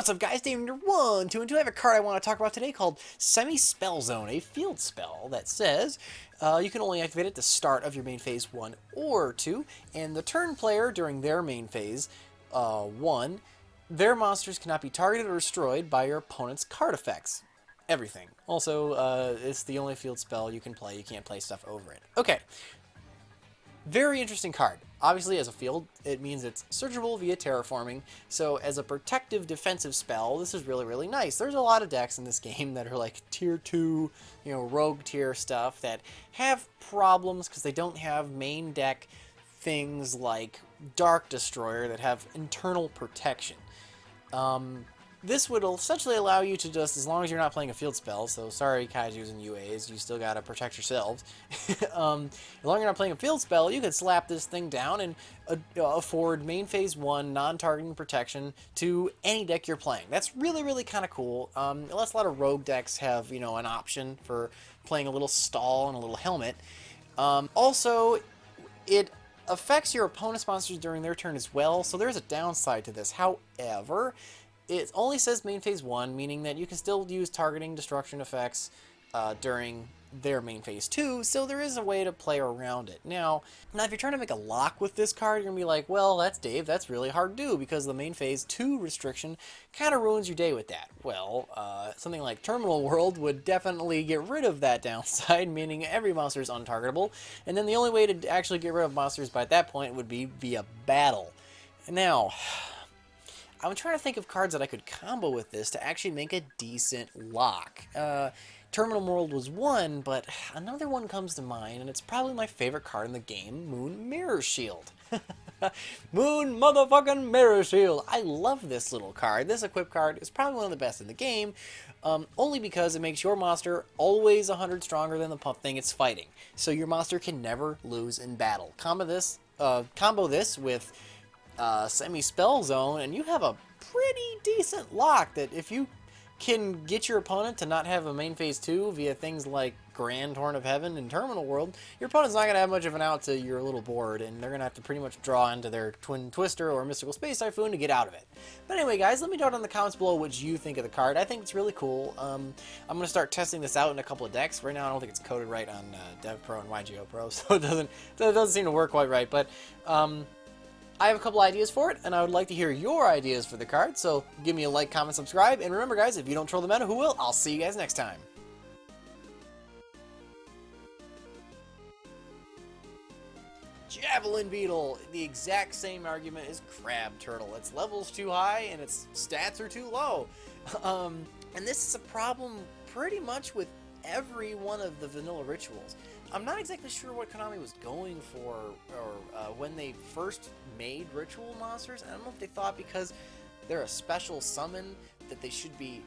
What's up, guys? Dave here, 1, 2, and 2. I have a card I want to talk about today called Semi-Spell Zone, a field spell that says you can only activate it at the start of your main phase 1 or 2, and the turn player during their main phase 1, their monsters cannot be targeted or destroyed by your opponent's card effects. Everything. Also, it's the only field spell you can play. You can't play stuff over it. Okay. Very interesting card. Obviously, as a field, it means it's searchable via terraforming, so as a protective defensive spell, this is really, really nice. There's a lot of decks in this game that are like tier 2, rogue tier stuff that have problems because they don't have main deck things like Dark Destroyer that have internal protection. This would essentially allow you to just, as long as you're not playing a field spell, so sorry Kaijus and UAs, you still gotta protect yourselves. As long as you're not playing a field spell, you could slap this thing down and afford main phase 1 non-targeting protection to any deck you're playing. That's really, really kind of cool. Unless a lot of rogue decks have, an option for playing a little stall and a little helmet. Also, it affects your opponent's monsters during their turn as well, so there's a downside to this. However, it only says main phase 1, meaning that you can still use targeting destruction effects during their main phase 2, so there is a way to play around it. Now, if you're trying to make a lock with this card, you're going to be like, well, that's Dave, that's really hard to do, because the main phase 2 restriction kind of ruins your day with that. Well, something like Terminal World would definitely get rid of that downside, meaning every monster is untargetable, and then the only way to actually get rid of monsters by that point would be via battle. Now, I'm trying to think of cards that I could combo with this to actually make a decent lock. Terminal World was one, but another one comes to mind, and it's probably my favorite card in the game, Moon Mirror Shield. Moon motherfucking Mirror Shield! I love this little card. This equip card is probably one of the best in the game, only because it makes your monster always 100 stronger than the thing it's fighting. So your monster can never lose in battle. Combo this with Semi-Spell Zone, and you have a pretty decent lock that if you can get your opponent to not have a main phase 2 via things like Grand Horn of Heaven and Terminal World, your opponent's not going to have much of an out to your little board, and they're going to have to pretty much draw into their Twin Twister or Mystical Space Typhoon to get out of it. But anyway, guys, let me know down in the comments below what you think of the card. I think it's really cool. I'm going to start testing this out in a couple of decks. Right now, I don't think it's coded right on Dev Pro and YGO Pro, so it doesn't seem to work quite right, but I have a couple ideas for it, and I would like to hear your ideas for the card, so give me a like, comment, subscribe, and remember, guys, if you don't troll the meta, who will? I'll see you guys next time. Javelin Beetle, the exact same argument as Crab Turtle. Its level's too high, and its stats are too low. And this is a problem pretty much with every one of the vanilla rituals. I'm not exactly sure what Konami was going for, or when they first made ritual monsters. I don't know if they thought because they're a special summon that they should be